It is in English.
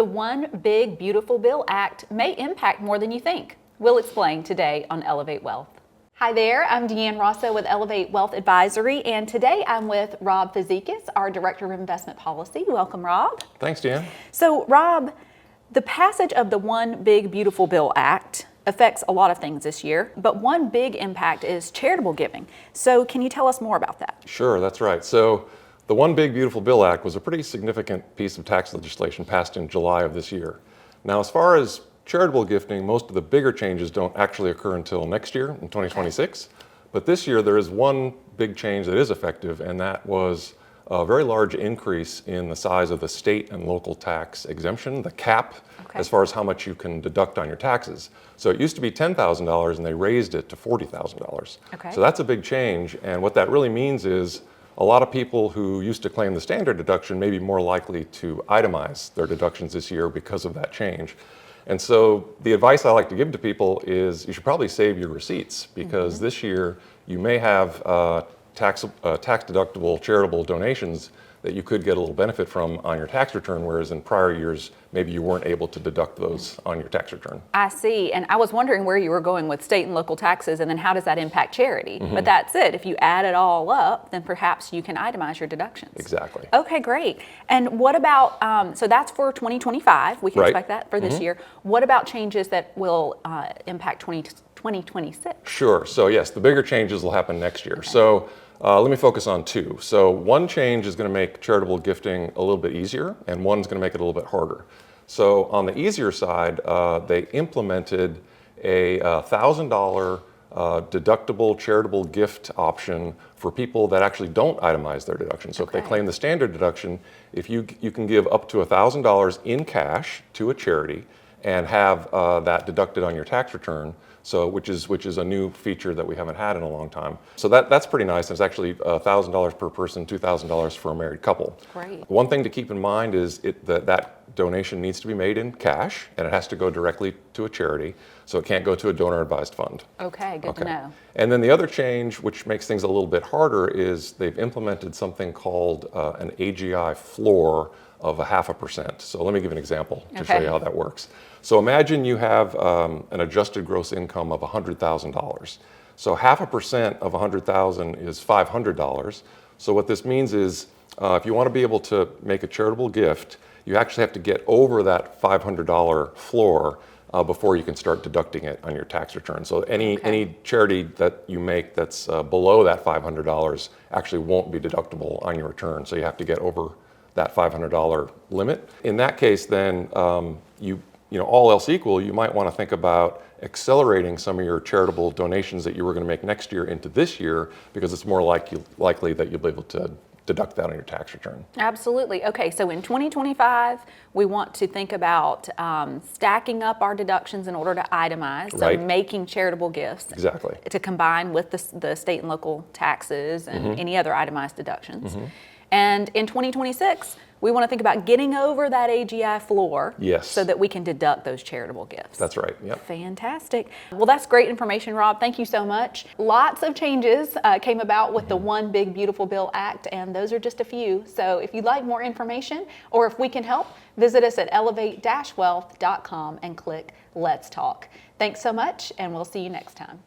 The One Big Beautiful Bill Act may impact more than you think. We'll explain today on Elevate Wealth. Hi there, I'm Deanne Rosso with Elevate Wealth Advisory, and today I'm with Rob Fezekas, our Director of Investment Policy. Welcome, Rob. Thanks, Deanne. So, Rob, the passage of the One Big Beautiful Bill Act affects a lot of things this year, but one big impact is charitable giving. So can you tell us more about that? Sure, that's right. So the One Big Beautiful Bill Act was a pretty significant piece of tax legislation passed in July of this year. Now, as far as charitable gifting, most of the bigger changes don't actually occur until next year in 2026. But this year there is one big change that is effective, and that was a very large increase in the size of the state and local tax exemption, the cap, as far as how much you can deduct on your taxes. So it used to be $10,000 and they raised it to $40,000. So that's a big change, and what that really means is a lot of people who used to claim the standard deduction may be more likely to itemize their deductions this year because of that change. And so the advice I like to give to people is you should probably save your receipts, because this year you may have tax deductible charitable donations that you could get a little benefit from on your tax return, whereas in prior years, maybe you weren't able to deduct those on your tax return. I see, and I was wondering where you were going with state and local taxes, and then how does that impact charity? But that's it. If you add it all up, then perhaps you can itemize your deductions. Exactly. Okay, great. And what about, so that's for 2025, we can expect that for this year. What about changes that will impact 2026? Sure, so yes, the bigger changes will happen next year. So let me focus on two. So one change is going to make charitable gifting a little bit easier, and one's going to make it a little bit harder. So on the easier side, they implemented a $1,000 deductible charitable gift option for people that actually don't itemize their deduction. So if they claim the standard deduction, if you can give up to $1,000 in cash to a charity and have that deducted on your tax return. So which is a new feature that we haven't had in a long time. So that's pretty nice. It's actually $1,000 per person, $2,000 for a married couple. Great. One thing to keep in mind is that donation needs to be made in cash, and it has to go directly to a charity. So it can't go to a donor-advised fund. Okay, good to know. And then the other change, which makes things a little bit harder, is they've implemented something called an AGI floor of 0.5%. So let me give an example to show you how that works. So imagine you have an adjusted gross income of $100,000. So 0.5% of $100,000 is $500. So what this means is if you want to be able to make a charitable gift, you actually have to get over that $500 floor before you can start deducting it on your tax return. So any charity that you make that's below that $500 actually won't be deductible on your return. So you have to get over that $500 limit. In that case, then all else equal, you might want to think about accelerating some of your charitable donations that you were going to make next year into this year, because it's more likely that you'll be able to deduct that on your tax return. Absolutely. Okay, so in 2025, we want to think about stacking up our deductions in order to itemize, so making charitable gifts. Exactly. To combine with the state and local taxes and any other itemized deductions. And in 2026, we want to think about getting over that AGI floor so that we can deduct those charitable gifts. That's right. Yep. Fantastic. Well, that's great information, Rob. Thank you so much. Lots of changes came about with the One Big Beautiful Bill Act, and those are just a few. So if you'd like more information or if we can help, visit us at elevate-wealth.com and click Let's Talk. Thanks so much, and we'll see you next time.